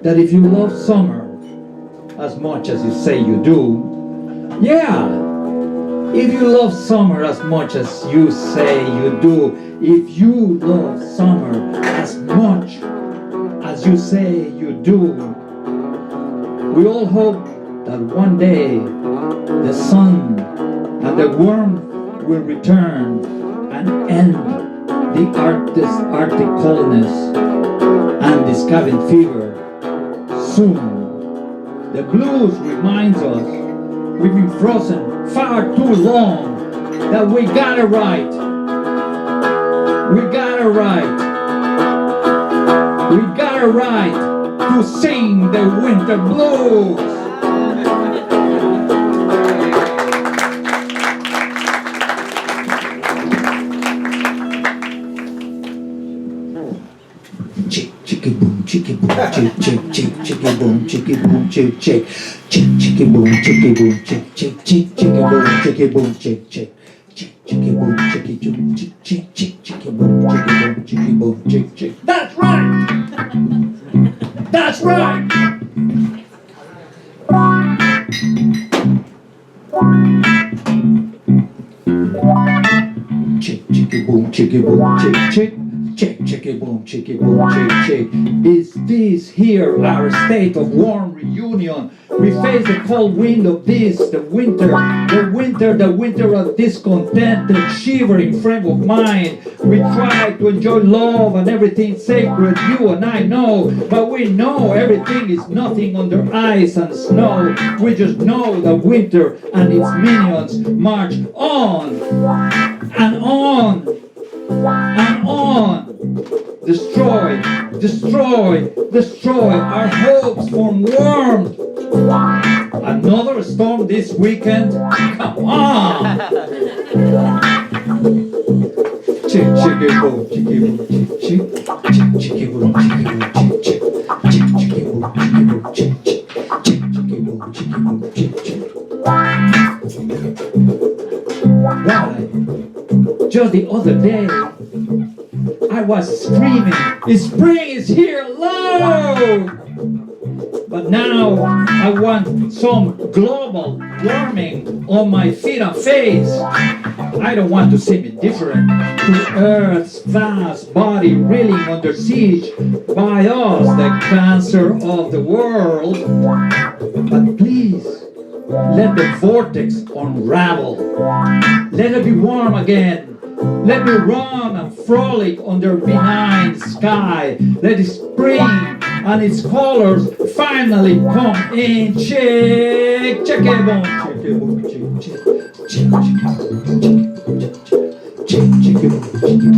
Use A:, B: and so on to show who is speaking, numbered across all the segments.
A: that if you love summer as much as you say you do, yeah, if you love summer as much as you say you do, if you love summer as much as you say you do, we all hope that one day the sun and the warmth will return and end the Arctic coldness and this cabin fever soon. The blues reminds us we've been frozen far too long, that we got it right. We got it right. We got it right to sing the winter blues. Chicky boom, chicky boom, chick, chick, chick, chicky boom, chicky boom, chick, chick, chick, chicky boom, chicky boom, chick, chick, chick, chicky boom, chicky boom, chick, chick, chick, chicky boom, chicky boom, chick, chick, chick, chicky boom, chicky boom, chick, chick. That's right. That's right. Chick, chicky boom, chick, chick. Chick, chicky boom, chick, chick. Is this here our state of warm reunion? We face the cold wind of this, the winter of discontent and shivering frame of mind. We try to enjoy love and everything sacred, you and I know, but we know everything is nothing under ice and snow. We just know that winter and its minions march on and on and on. Destroy, destroy, destroy our hopes for warmth. Another storm this weekend? Come on! Chick, chicky boom, chicky boom, chick, chick, chick, chicky boom, chicky boom, chick, chick, chick, chicky boom, chicky boom, chick, chick, chick, chicky boom, chicky boom, chick, chick. Why? Just the other day, I was screaming, spring is here, loud! But now I want some global warming on my feet and face. I don't want to seem indifferent to Earth's vast body reeling under siege by us, the cancer of the world. But please, let the vortex unravel. Let it be warm again. Let me run and frolic under benign sky. Let the spring and its colors finally come in. Check, check it boom, check it boom, check, check, check, check, check it boom, check it boom, check, check, check it boom, check it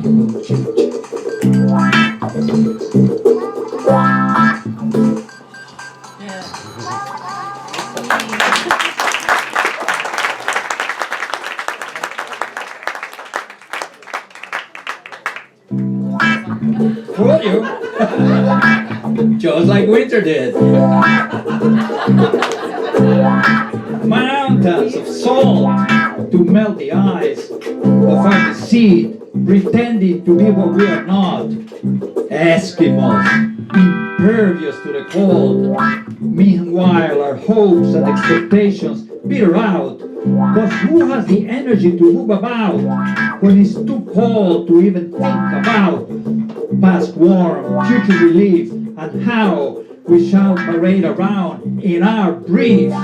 A: boom, check, Fool you. Just like winter did. Mountains of salt to melt the ice of our deceit, pretending to be what we are not. Eskimos, impervious to the cold. Meanwhile, our hopes and expectations peter out. But who has the energy to move about when it's too cold to even think about past warm, future relief, and how we shall parade around in our briefs,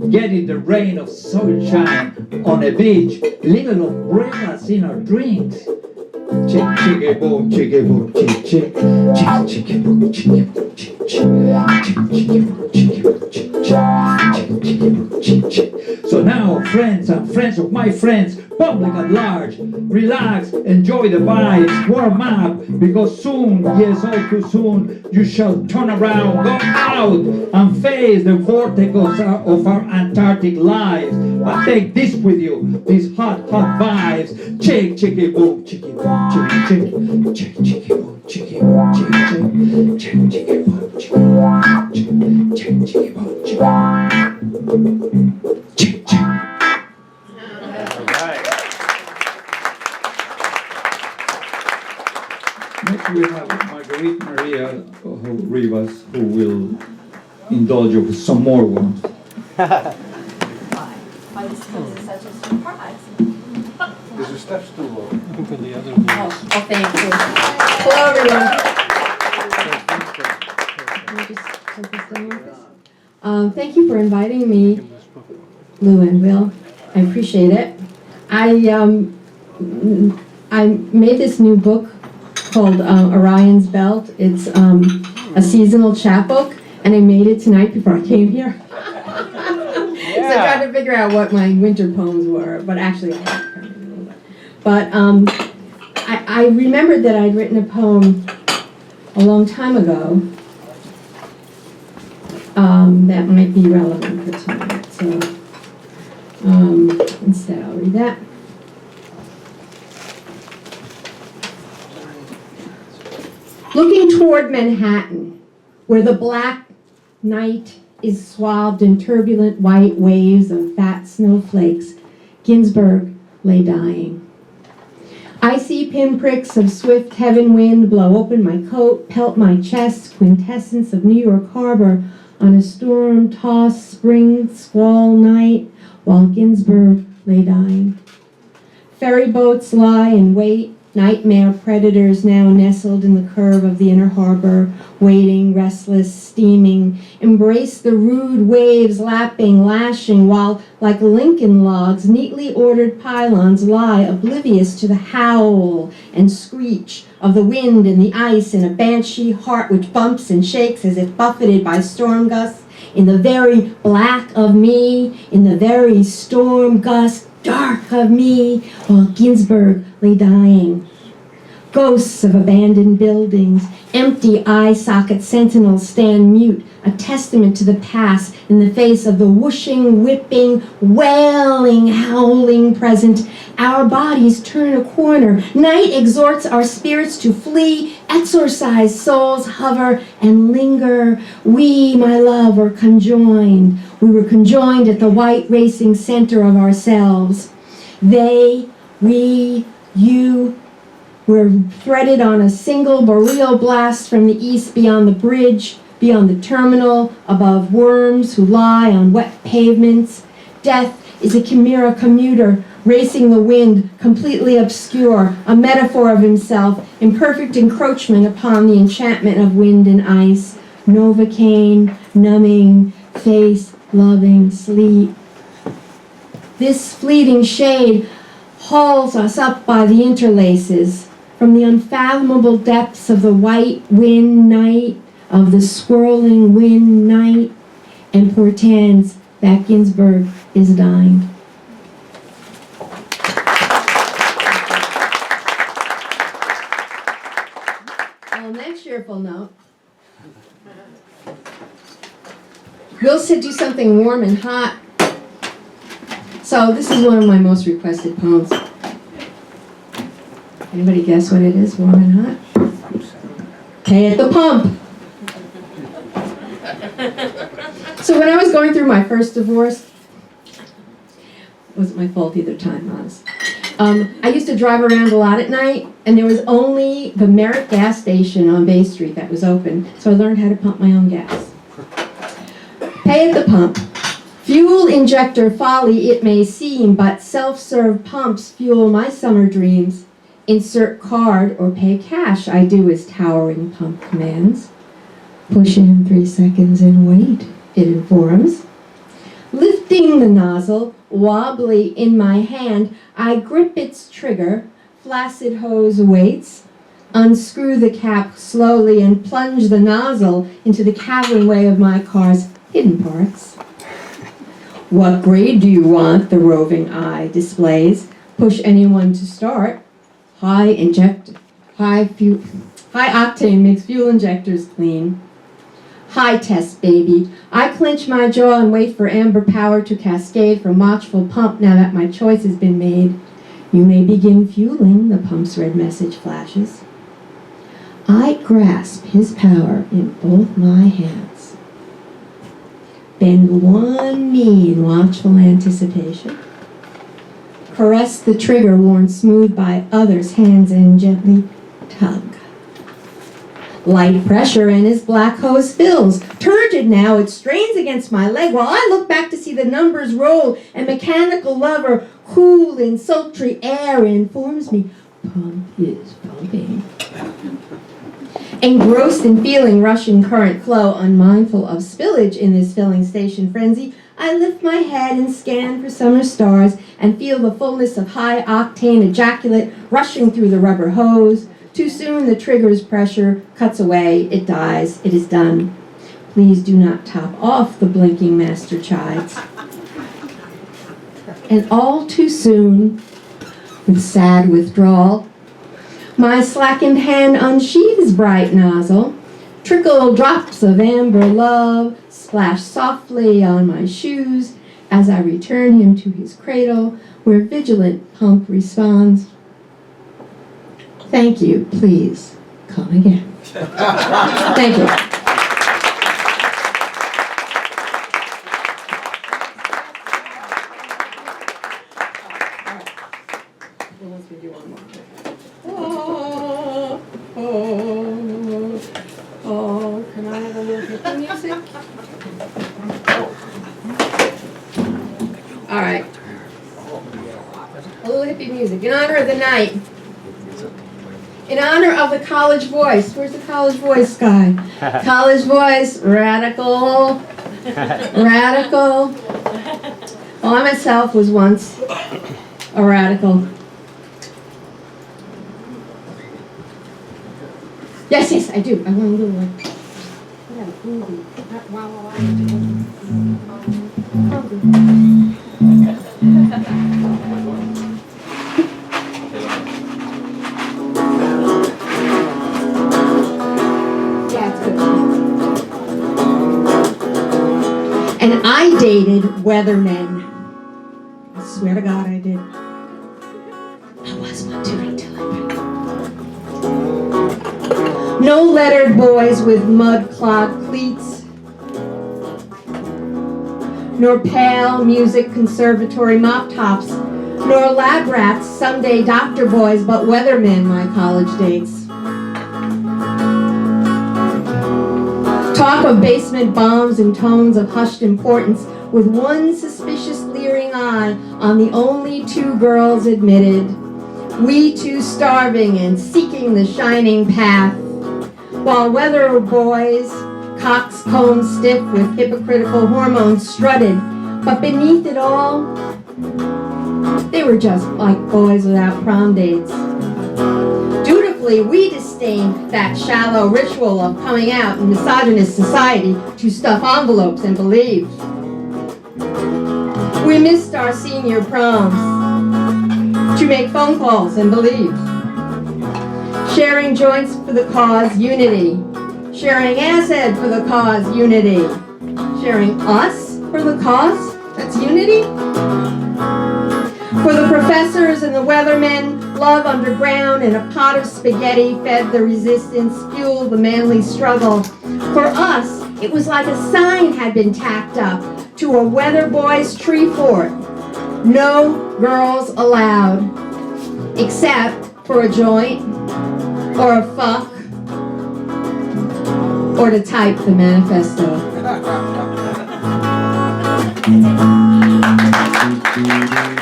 A: getting the rain of sunshine on a beach, leaving umbrellas in our drinks. Chick, chicky boom, chicky boom, chick, chick, chick, chicky boom, chicky boom, chick, chick, chick, chicky boom, chicky boom, chick, chick, chick, chicky boom, chick, chick. So now, friends and friends of my friends, public at large, relax, enjoy the vibes, warm up, because soon, yes, all too soon, you shall turn around, go out, and face the vortex of our Antarctic lives. But take this with you, these hot, hot vibes. Chick, chicky boom, chicky boom, chick, chick, chick, chicky boom, chicky boom, chick, chick, chick, chicky boom, chicky boom, chick, chick, chicky boom, chick, chick, chick. Next we have Marguerite Marguerite Maria Rivas, who will indulge you with some more warmth.
B: Why this is such a surprise.
C: Is your steps too low?
B: Oh, thank you. Hello, everyone. Can I just take this down with this? Thank you for inviting me, Lou and Bill. I appreciate it. I made this new book called Orion's Belt. It's a seasonal chapbook, and I made it tonight before I came here. So I tried to figure out what my winter poems were, but actually I haven't found any. But I remembered that I'd written a poem a long time ago that might be relevant for tonight. So instead I'll read that. Looking toward Manhattan, where the black night is swathed in turbulent white waves of fat snowflakes, Ginsberg lay dying. I see pinpricks of swift heaven wind blow open my coat, pelt my chest, quintessence of New York Harbor on a storm-tossed spring squall night, while Ginsberg lay dying. Ferry boats lie in wait, nightmare predators now nestled in the curve of the inner harbor, waiting, restless, steaming, embrace the rude waves lapping, lashing, while, like Lincoln logs, neatly ordered pylons lie oblivious to the howl and screech of the wind and the ice in a banshee heart which bumps and shakes as if buffeted by storm gusts, in the very black of me, in the very storm gust dark of me, while Ginsberg lay dying. Ghosts of abandoned buildings, empty eye socket sentinels stand mute, a testament to the past in the face of the whooshing, whipping, wailing, howling present. Our bodies turn a corner. Night exhorts our spirits to flee, exorcise souls, hover, and linger. We, my love, were conjoined. We were conjoined at the white racing center of ourselves. They, we, you, were threaded on a single boreal blast from the east beyond the bridge, beyond the terminal, above worms who lie on wet pavements. Death is a chimera commuter, racing the wind, completely obscure, a metaphor of himself, imperfect encroachment upon the enchantment of wind and ice. Novocaine, numbing, face, loving, sleep. This fleeting shade hauls us up by the interlaces, from the unfathomable depths of the white wind night, of the swirling wind night, and portends that Ginsberg is dying. On that cheerful note, Bill said do something warm and hot. So this is one of my most requested poems. Anybody guess what it is, warm and hot? Pay at the pump. So when I was going through my first divorce, it wasn't my fault either time, honest. I used to drive around a lot at night, and there was only the Merritt gas station on Bay Street that was open, so I learned how to pump my own gas. Pay at the pump. Fuel injector folly it may seem, but self-serve pumps fuel my summer dreams. Insert card or pay cash, I do as towering pump commands. Push in 3 seconds and wait, it informs. Lifting the nozzle, wobbly in my hand, I grip its trigger, flaccid hose awaits. Unscrew the cap slowly and plunge the nozzle into the cabinway of my car's hidden parts. What grade do you want, the roving eye displays. Push anyone to start. High octane makes fuel injectors clean. High test, baby. I clench my jaw and wait for amber power to cascade from watchful pump now that my choice has been made. You may begin fueling, the pump's red message flashes. I grasp his power in both my hands. Bend one knee in watchful anticipation. Caress the trigger worn smooth by others' hands and gently tug. Light pressure and his black hose fills. Turgid now, it strains against my leg while I look back to see the numbers roll and mechanical lover cool in sultry air informs me pump is pumping. Engrossed in feeling rushing current flow, unmindful of spillage in this filling station frenzy, I lift my head and scan for summer stars and feel the fullness of high-octane ejaculate rushing through the rubber hose. Too soon the trigger's pressure cuts away, it dies, it is done. Please do not top off the blinking master chides. And all too soon, with sad withdrawal, my slackened hand unsheathes bright nozzle. Trickle drops of amber love splash softly on my shoes as I return him to his cradle, where vigilant pump responds, "Thank you, please, come again." Thank you. Can I have a little hippie music? All right. A little hippie music in honor of the night. In honor of the college voice. Where's the college voice guy? College voice, radical, radical. Well, I myself was once a radical. Yes, yes, I do. I want a little like. And I dated weathermen. I swear to God I did. I was one too until I break. No lettered boys with mud-clogged cleats, nor pale music conservatory mop tops, nor lab rats, someday doctor boys, but weathermen my college dates. Talk of basement bombs and tones of hushed importance, with one suspicious leering eye on the only two girls admitted, we two starving and seeking the shining path, while weather boys, cocks combed stiff with hypocritical hormones, strutted, but beneath it all, they were just like boys without prom dates. Dutifully, we disdained that shallow ritual of coming out in misogynist society to stuff envelopes and believe. We missed our senior proms to make phone calls and believe. Sharing joints for the cause, unity. Sharing acid for the cause, unity. Sharing us for the cause, that's unity. For the professors and the weathermen, love underground and a pot of spaghetti fed the resistance, fueled the manly struggle. For us, it was like a sign had been tacked up to a weather boy's tree fort. No girls allowed, except for a joint, or a fuck, or to type the manifesto.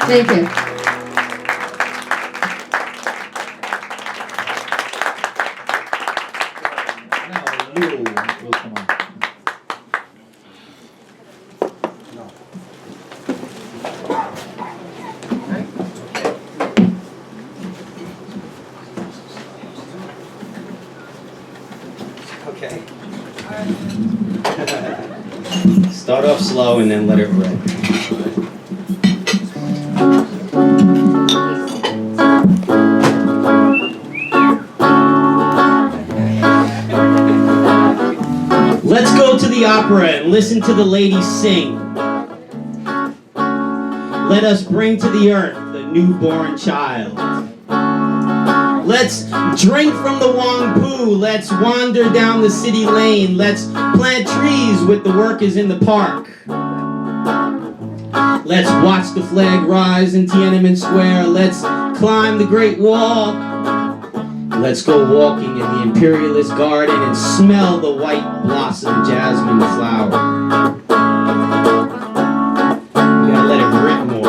B: Thank you.
D: Okay. Start off slow and then let it rip. Let's go to the opera and listen to the ladies sing. Let us bring to the earth the newborn child. Let's drink from the Wang Pu. Let's wander down the city lane. Let's plant trees with the workers in the park. Let's watch the flag rise in Tiananmen Square. Let's climb the Great Wall. Let's go walking in the imperialist garden and smell the white blossom jasmine flower. You gotta let it rip more.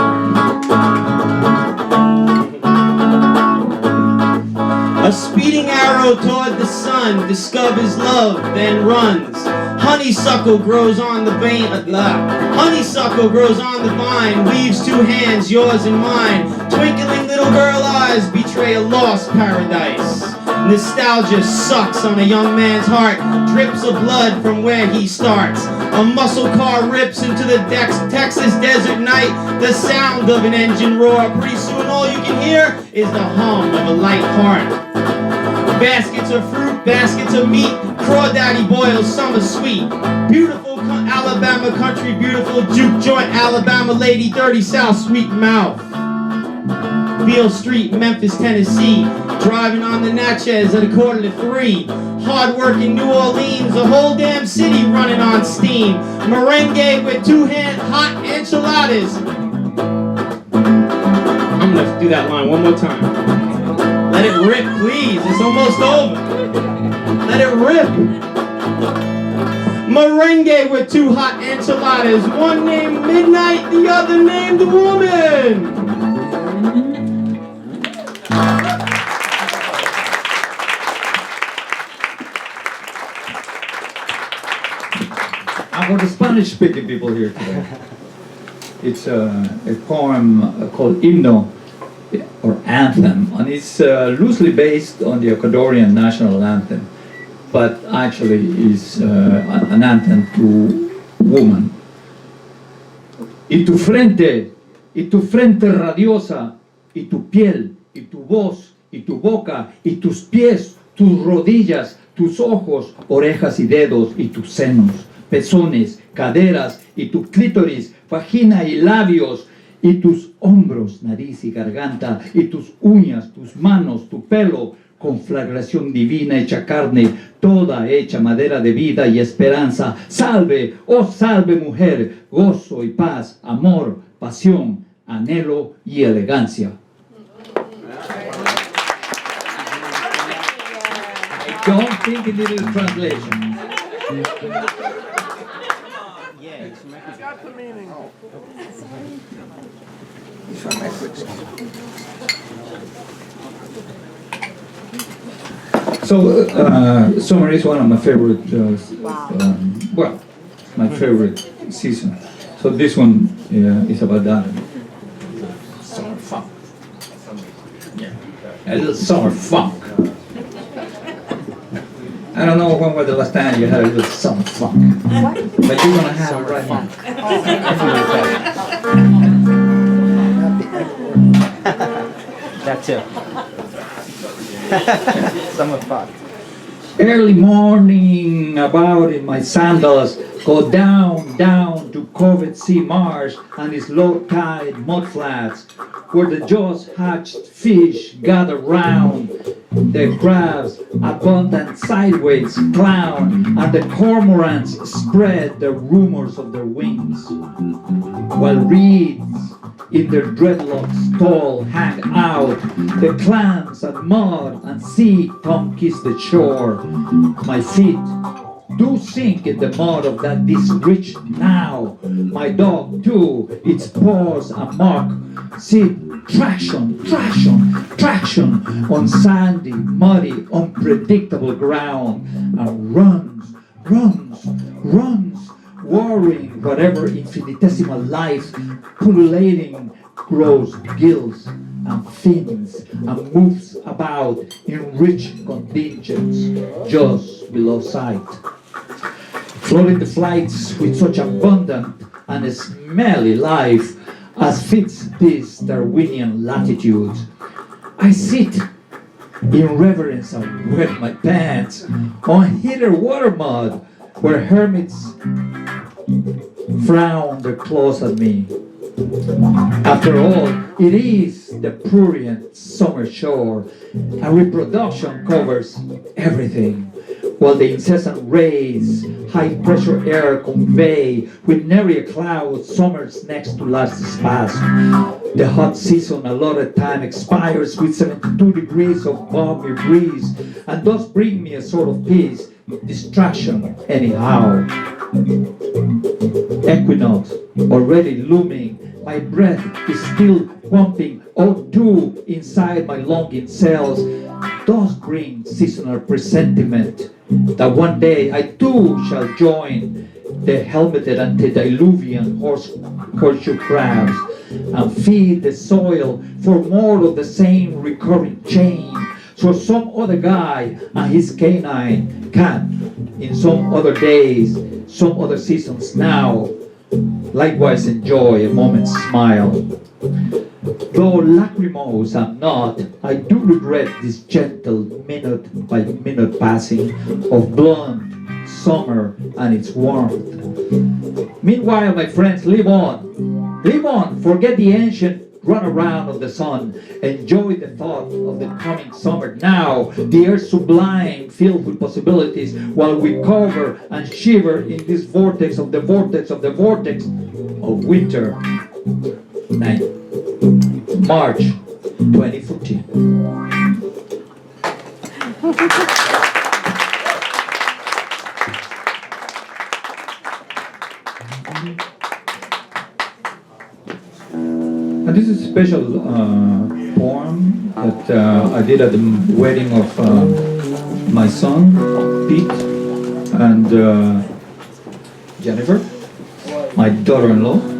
D: A speeding arrow toward the sun discovers love, then runs. Honeysuckle grows on the honeysuckle grows on the vine, weaves two hands, yours and mine. Twinkling little girl eyes betray a lost paradise. Nostalgia sucks on a young man's heart, drips of blood from where he starts. A muscle car rips into the Texas desert night, the sound of an engine roar. Pretty soon all you can hear is the hum of a light heart. Baskets of fruit, baskets of meat, crawdaddy boils, summer sweet. Beautiful Alabama country, beautiful juke joint, Alabama lady, dirty South, sweet mouth. Beale Street, Memphis, Tennessee, driving on the Natchez at 2:45. Hard-working New Orleans, the whole damn city running on steam. Merengue with hot enchiladas. I'm gonna do that line one more time. Let it rip, please. It's almost over. Let it rip. Merengue with 2 hot enchiladas. One named Midnight, the other named Woman.
A: And for the Spanish-speaking people here today, it's a poem called Himno, or Anthem, and it's loosely based on the Ecuadorian national anthem, but actually is an anthem to woman. Y tu frente radiosa, y tu piel, y tu voz, y tu boca, y tus pies, tus rodillas, tus ojos, orejas y dedos, y tus senos, pezones, caderas, y tu clítoris, vagina y labios, y tus hombros, nariz y garganta, y tus uñas, tus manos, tu pelo, conflagración divina hecha carne, toda hecha madera de vida y esperanza. Salve, oh salve mujer, gozo y paz, amor, pasión, anhelo y elegancia. I don't think it is a translation.
C: Got the meaning.
A: So, summer is one of my favorite, my favorite season. So this one is about that. Summer funk. Yeah. A little summer funk. I don't know when was the last time you had a little summer funk, but you're gonna have it right now.
E: That too. Summer fun.
A: Early morning, about in my sandals, go down to Covet Sea Marsh and its low-tide mudflats, where the jaws-hatched fish gather round, the crabs abundant sideways clown, and the cormorants spread the rumors of their wings, while reeds in their dreadlocks tall hang out, the clams and mud and sea come kiss the shore. My feet do sink in the mud of that this rich now. My dog too, its paws amok, see traction on sandy, muddy, unpredictable ground, and runs, worrying whatever infinitesimal life pullulating grows gills and fins and moves about in rich contingents just below sight. Floating the flights with such abundant and smelly life as fits these Darwinian latitudes. I sit in reverence and wet my pants on heater water mud where hermits frown their claws at me. After all, it is the prurient summer shore, and reproduction covers everything. while the incessant rays, high pressure air convey with nary a cloud summer's next to last spasm. The hot season allotted time expires with 72 degrees of balmy breeze, and does bring me a sort of peace, distraction anyhow. Equinox already looming, my breath is still pumping O2 inside my longing cells, does bring seasonal presentiment that one day I too shall join the helmeted antediluvian horseshoe crabs and feed the soil for more of the same recurring chain, so some other guy and his canine can, in some other days, some other seasons now, likewise enjoy a moment's smile. Though lachrymose I'm not, I do regret this gentle minute by minute passing of blunt summer and its warmth. Meanwhile, my friends, live on, forget the ancient runaround of the sun, enjoy the thought of the coming summer now, the air sublime, filled with possibilities, while we cover and shiver in this vortex of the vortex of the vortex of winter. March 2014. And this is a special poem that I did at the wedding of my son, Pete, and Jeniffer, my daughter-in-law.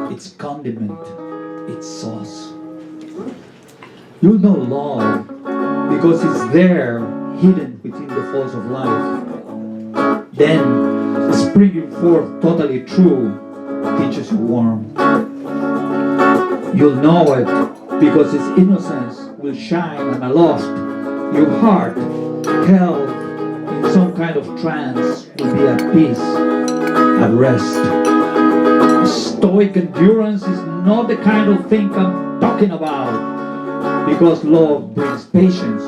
A: Its condiment, its sauce. You'll know love because it's there, hidden within the falls of life. Then, springing forth totally true, teaches you warm. You'll know it because its innocence will shine and aloft. Your heart, held in some kind of trance, will be at peace, at rest. Stoic endurance is not the kind of thing I'm talking about, because love brings patience,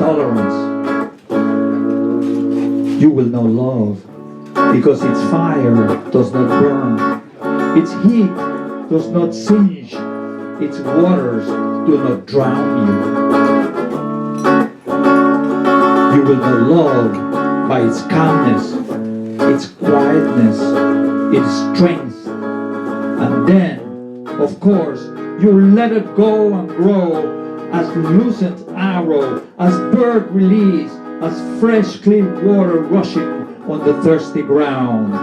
A: tolerance. You will know love because its fire does not burn, its heat does not singe, its waters do not drown you. You will know love by its calmness, its quietness, its strength. And then, of course, you let it go and grow as lucent arrow, as bird release, as fresh clean water rushing on the thirsty ground.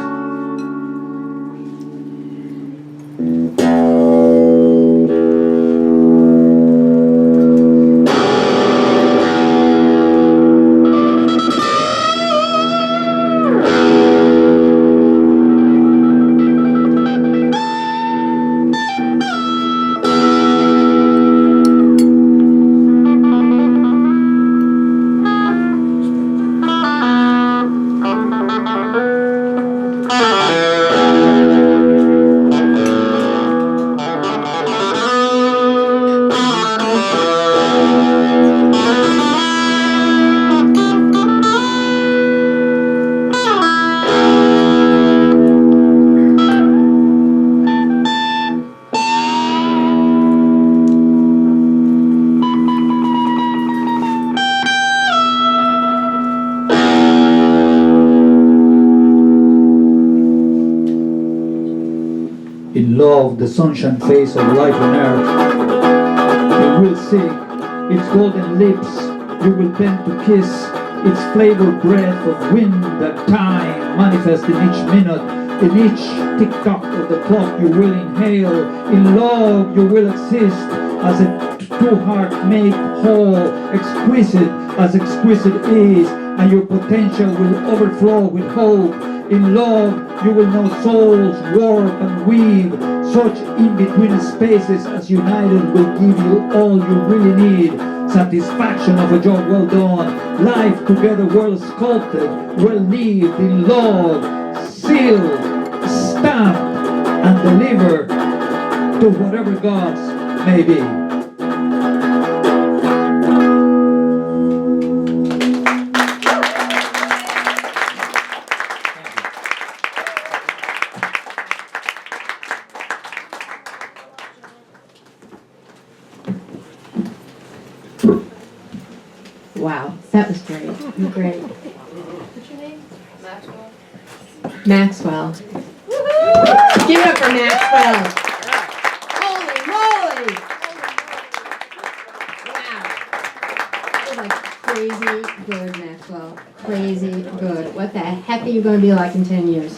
A: above the sunshine face of life on earth. You will see its golden lips, you will bend to kiss its flavored breath of wind and time manifest in each minute, in each tick-tock of the clock you will inhale. In love you will exist as a two heart make whole, exquisite as exquisite is, and your potential will overflow with hope. In love you will know souls warp and weave, such in-between spaces as united will give you all you really need. Satisfaction of a job well done, life together well sculpted, well lived in love, sealed, stamped, and delivered to whatever gods may be.
B: Wow, that was great. Great. What's your name? Maxwell. Maxwell. Woo-hoo! Give it up for Maxwell. Holy moly! Wow. You're like crazy good, Maxwell. Crazy good. What the heck are you going to be like in 10 years?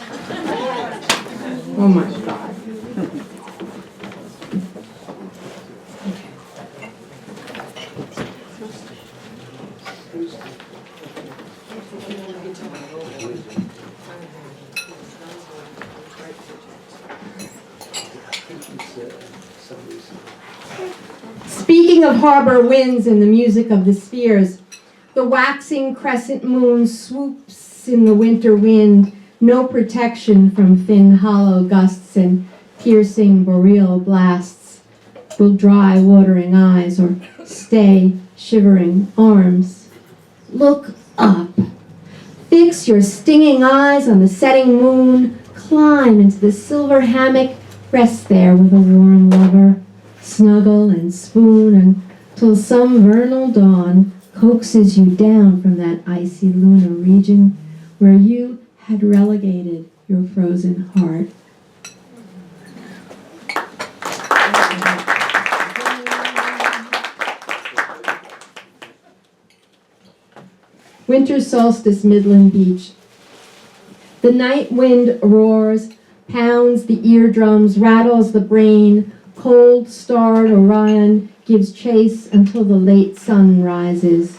B: Oh my God. Speaking of harbor winds and the music of the spheres, the waxing crescent moon swoops in the winter wind, no protection from thin hollow gusts and piercing boreal blasts will dry watering eyes or stay shivering arms. Look up. Fix your stinging eyes on the setting moon, climb into the silver hammock, rest there with a warm lover. Snuggle and spoon until some vernal dawn coaxes you down from that icy lunar region where you had relegated your frozen heart. Winter solstice, Midland Beach. The night wind roars, pounds the eardrums, rattles the brain. Cold-starred Orion gives chase until the late sun rises.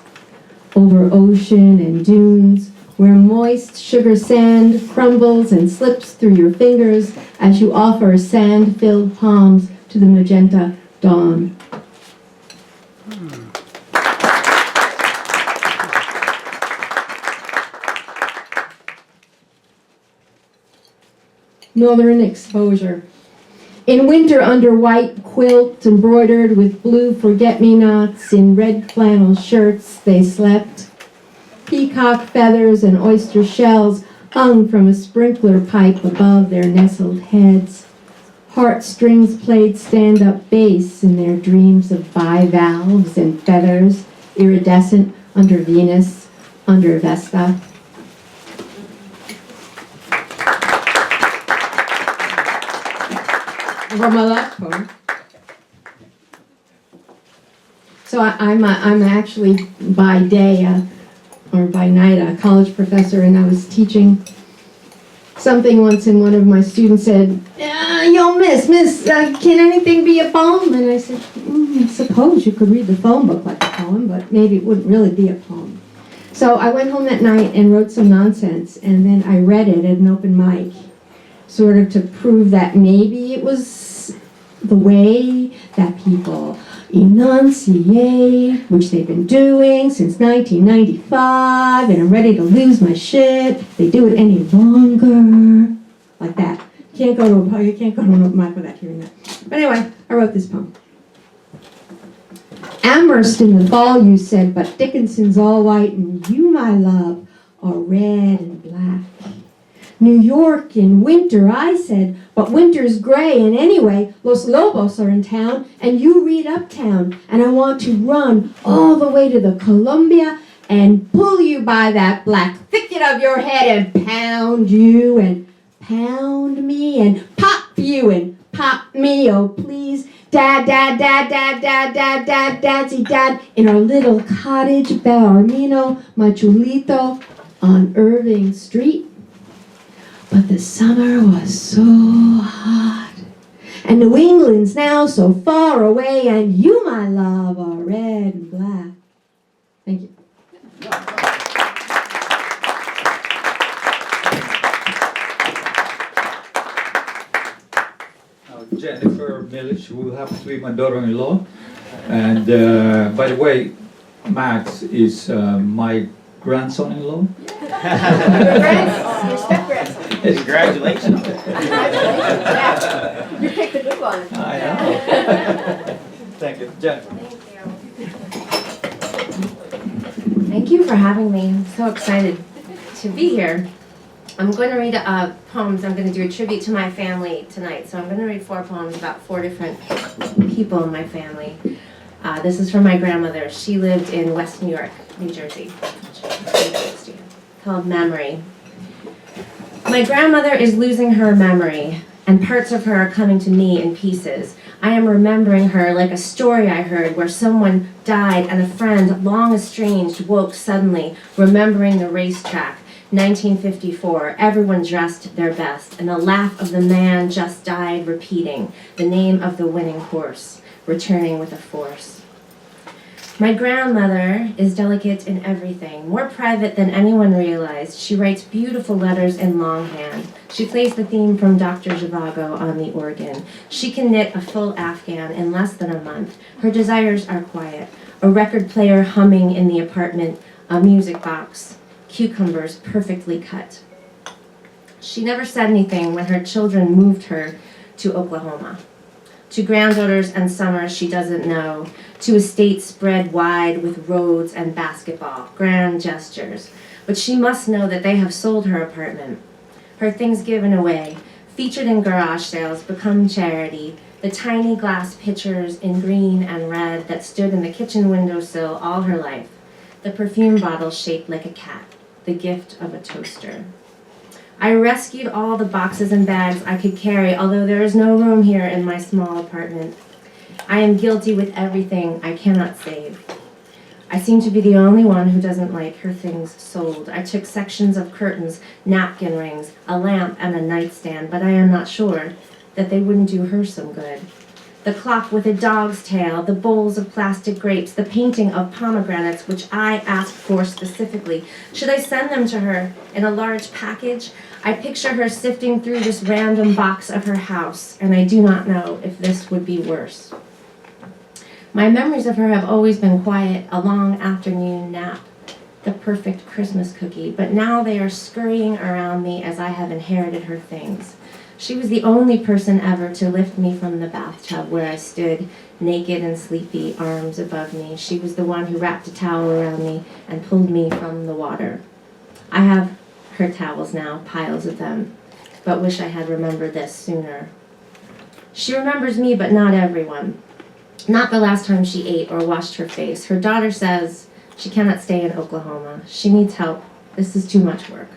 B: Over ocean and dunes, where moist sugar sand crumbles and slips through your fingers as you offer sand-filled palms to the magenta dawn. Northern exposure. In winter, under white quilt embroidered with blue forget-me-nots, in red flannel shirts they slept. Peacock feathers and oyster shells hung from a sprinkler pipe above their nestled heads. Heartstrings played stand-up bass in their dreams of bivalves and feathers, iridescent under Venus, under Vesta. From my last poem. So I'm actually by day or by night a college professor, and I was teaching something once, and one of my students said, "Yo, miss, can anything be a poem?" And I said, I suppose you could read the phone book like a poem, but maybe it wouldn't really be a poem. So I went home that night and wrote some nonsense, and then I read it at an open mic, sort of to prove that maybe it was the way that people enunciate, which they've been doing since 1995, and I'm ready to lose my shit if they do it any longer. Like that. You can't go to an open mic without hearing that. But anyway, I wrote this poem. Amherst in the fall, you said, but Dickinson's all white, and you, my love, are red and black. New York in winter, I said, but winter's gray, and anyway, Los Lobos are in town, and you read Uptown, and I want to run all the way to the Columbia and pull you by that black thicket of your head and pound you and pound me and pop you and pop me, oh please. Dad, dad, dad, dad, dad, dad, dad, dadsy dad, in our little cottage, Bellarmino, Machulito, on Irving Street. But the summer was so hot, and New England's now so far away, and you, my love, are red and black. Thank you.
A: Jeniffer Millich, who happens to be my daughter-in-law. And by the way, Max is my grandson-in-law.
B: Your step-grandson.
E: Congratulations.
B: Yeah. You picked a good one.
A: I know. Thank you. Jennifer.
F: Thank you for having me. I'm so excited to be here. I'm going to read poems. I'm going to do a tribute to my family tonight. So I'm going to read 4 poems about 4 different people in my family. This is from my grandmother. She lived in West New York, New Jersey, called Memory. My grandmother is losing her memory, and parts of her are coming to me in pieces. I am remembering her like a story I heard where someone died and a friend, long estranged, woke suddenly, remembering the racetrack. 1954, everyone dressed their best, and the laugh of the man just died repeating the name of the winning horse, returning with a force. My grandmother is delicate in everything, more private than anyone realized. She writes beautiful letters in longhand. She plays the theme from Dr. Zhivago on the organ. She can knit a full Afghan in less than a month. Her desires are quiet. A record player humming in the apartment, a music box, cucumbers perfectly cut. She never said anything when her children moved her to Oklahoma. To granddaughters and summers she doesn't know, to estates spread wide with roads and basketball, grand gestures. But she must know that they have sold her apartment. Her things given away, featured in garage sales, become charity. The tiny glass pitchers in green and red that stood in the kitchen windowsill all her life. The perfume bottle shaped like a cat, the gift of a toaster. I rescued all the boxes and bags I could carry, although there is no room here in my small apartment. I am guilty with everything I cannot save. I seem to be the only one who doesn't like her things sold. I took sections of curtains, napkin rings, a lamp, and a nightstand, but I am not sure that they wouldn't do her some good. The clock with a dog's tail, the bowls of plastic grapes, the painting of pomegranates, which I asked for specifically. Should I send them to her in a large package? I picture her sifting through this random box of her house, and I do not know if this would be worse. My memories of her have always been quiet, a long afternoon nap, the perfect Christmas cookie, but now they are scurrying around me as I have inherited her things. She was the only person ever to lift me from the bathtub where I stood, naked and sleepy, arms above me. She was the one who wrapped a towel around me and pulled me from the water. I have her towels now, piles of them, but wish I had remembered this sooner. She remembers me, but not everyone. Not the last time she ate or washed her face. Her daughter says she cannot stay in Oklahoma. She needs help. This is too much work.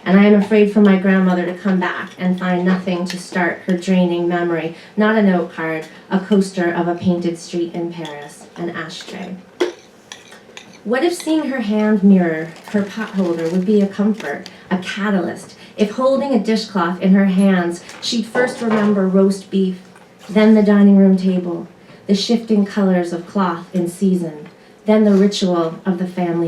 F: And I am afraid for my grandmother to come back and find nothing to start her draining memory. Not a note card, a coaster of a painted street in Paris, an ashtray. What if seeing her hand mirror her pot holder would be a comfort, a catalyst? If holding a dishcloth in her hands, she'd first remember roast beef, then the dining room table, the shifting colors of cloth in season, then the ritual of the family